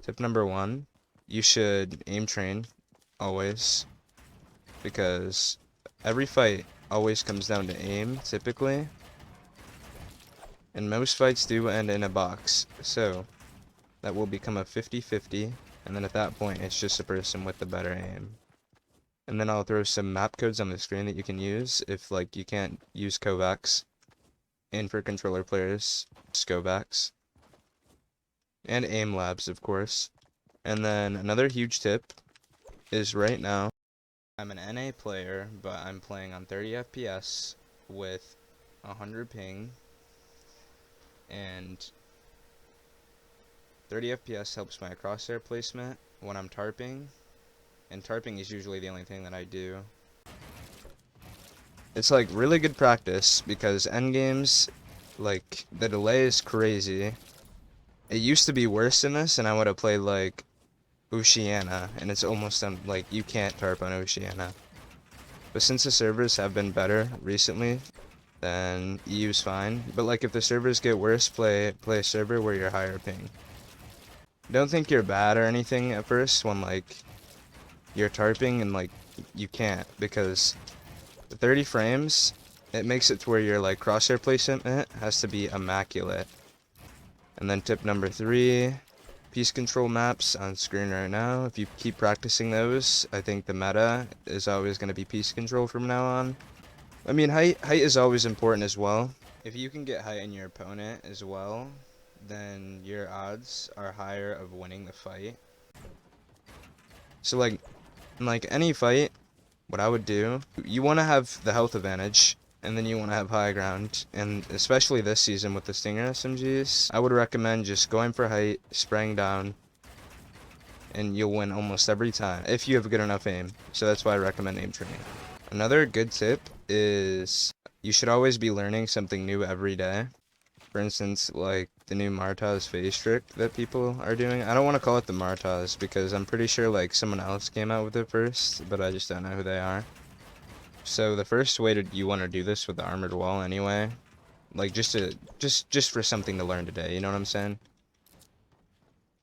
Tip number 1, you should aim train always, because every fight always comes down to aim typically, and most fights do end in a box, so that will become a 50-50, and then at that point it's just a person with the better aim. And then I'll throw some map codes on the screen that you can use if like you can't use Kovacs, and for controller players, Scovacs, and aim labs of course. And then another huge tip is right now I'm an NA player, but I'm playing on 30 FPS with 100 ping, and 30 FPS helps my crosshair placement when I'm tarping, and tarping is usually the only thing that I do. It's like really good practice because endgames, like the delay is crazy. It used to be worse than this, and I would have played like Oceania, and it's almost like you can't tarp on Oceania. But since the servers have been better recently, then EU's fine. But like if the servers get worse, play a server where you're higher ping. Don't think you're bad or anything at first when like you're tarping and like you can't, because the 30 frames, it makes it to where your like crosshair placement has to be immaculate. And then tip number 3, piece control maps on screen right now. If you keep practicing those, I think the meta is always going to be piece control from now on. I mean, height is always important as well. If you can get height in your opponent as well, then your odds are higher of winning the fight. So like, in like any fight, what I would do, you want to have the health advantage, and then you want to have high ground, and especially this season with the Stinger SMGs, I would recommend just going for height, spraying down, and you'll win almost every time if you have good enough aim. So that's why I recommend aim training. Another good tip is you should always be learning something new every day. For instance, like the new Martaz phase trick that people are doing. I don't want to call it the Martaz because I'm pretty sure like someone else came out with it first, but I just don't know who they are. So the first way you want to do this with the armored wall anyway, like just for something to learn today, you know what I'm saying?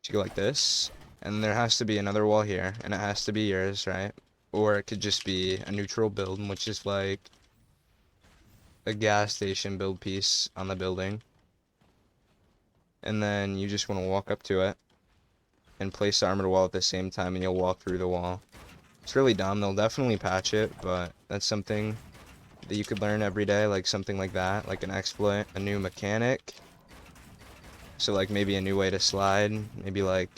You go like this, and there has to be another wall here, and it has to be yours, right? Or it could just be a neutral build, which is like a gas station build piece on the building. And then you just want to walk up to it and place the armored wall at the same time, and you'll walk through the wall. It's really dumb. They'll definitely patch it, but that's something that you could learn every day, like something like that, like an exploit, a new mechanic. So like maybe a new way to slide, maybe like,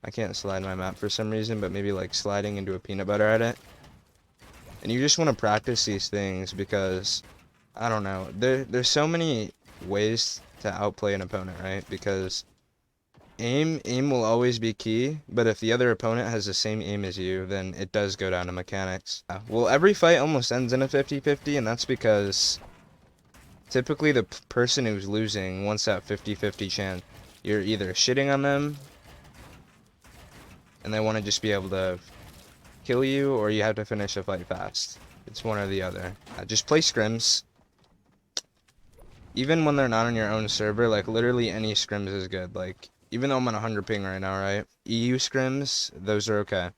I can't slide my map for some reason, but maybe like sliding into a peanut butter edit. And you just want to practice these things because, I don't know, there's so many ways to outplay an opponent, right? Because aim will always be key, but if the other opponent has the same aim as you, then it does go down to mechanics. Well, every fight almost ends in a 50-50, and that's because typically the person who's losing wants that 50-50 chance. You're either shitting on them, and they want to just be able to kill you, or you have to finish a fight fast. It's one or the other. Just play scrims. Even when they're not on your own server, like literally any scrims is good. Like, even though I'm on 100 ping right now, right? EU scrims, those are okay.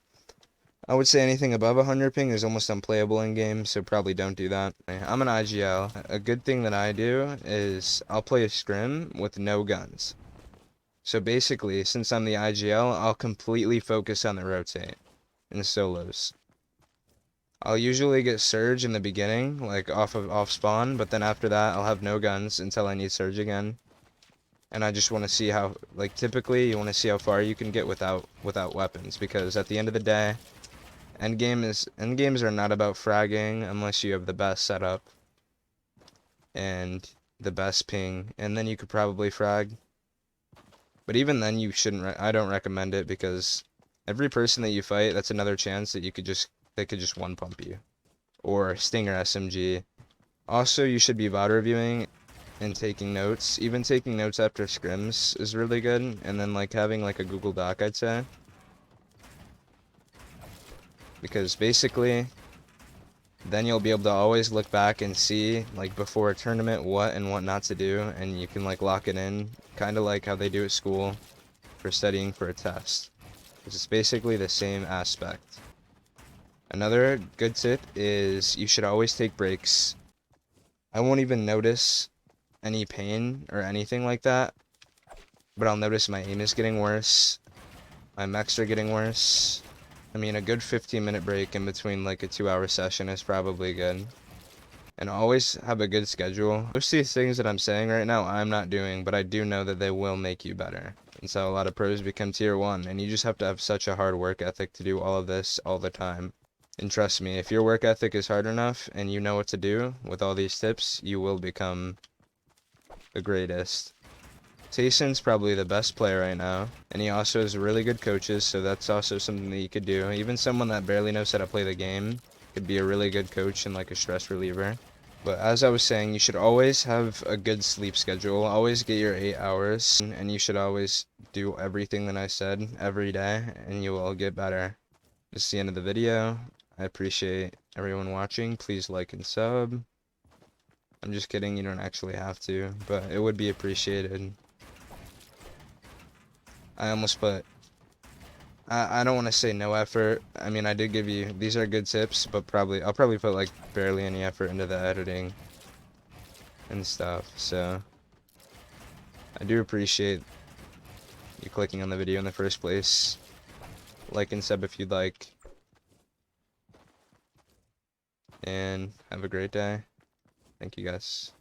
I would say anything above 100 ping is almost unplayable in game, so probably don't do that. I'm an IGL. A good thing that I do is I'll play a scrim with no guns. So basically, since I'm the IGL, I'll completely focus on the rotate in solos. I'll usually get surge in the beginning, like off spawn, but then after that I'll have no guns until I need surge again. And I just want to see how, like typically you want to see how far you can get without weapons, because at the end of the day, endgames are not about fragging unless you have the best setup and the best ping, and then you could probably frag. But even then you shouldn't, I don't recommend it, because every person that you fight, that's another chance that they could just one pump you. Or Stinger SMG. Also, you should be VOD reviewing and taking notes. Even taking notes after scrims is really good. And then like having like a Google Doc, I'd say. Because basically, then you'll be able to always look back and see, like before a tournament, what and what not to do. And you can like lock it in, kind of like how they do at school. for studying for a test. It's basically the same aspect. Another good tip is you should always take breaks. I won't even notice any pain or anything like that, but I'll notice my aim is getting worse, my mechs are getting worse. I mean, a good 15-minute break in between like a 2-hour session is probably good. And always have a good schedule. Most of these things that I'm saying right now, I'm not doing, but I do know that they will make you better. And so a lot of pros become tier 1, and you just have to have such a hard work ethic to do all of this all the time. And trust me, if your work ethic is hard enough and you know what to do with all these tips, you will become the greatest. Tayson's probably the best player right now, and he also has really good coaches, so that's also something that you could do. Even someone that barely knows how to play the game could be a really good coach and like a stress reliever. But as I was saying, you should always have a good sleep schedule, always get your 8 hours, and you should always do everything that I said every day, and you will get better. This is the end of the video. I appreciate everyone watching. Please like and sub. I'm just kidding, you don't actually have to, but it would be appreciated. I almost put, I don't want to say no effort. I mean, I did give you, these are good tips, but I'll probably put like barely any effort into the editing and stuff. So I do appreciate you clicking on the video in the first place. Like and sub if you'd like. And have a great day. Thank you guys.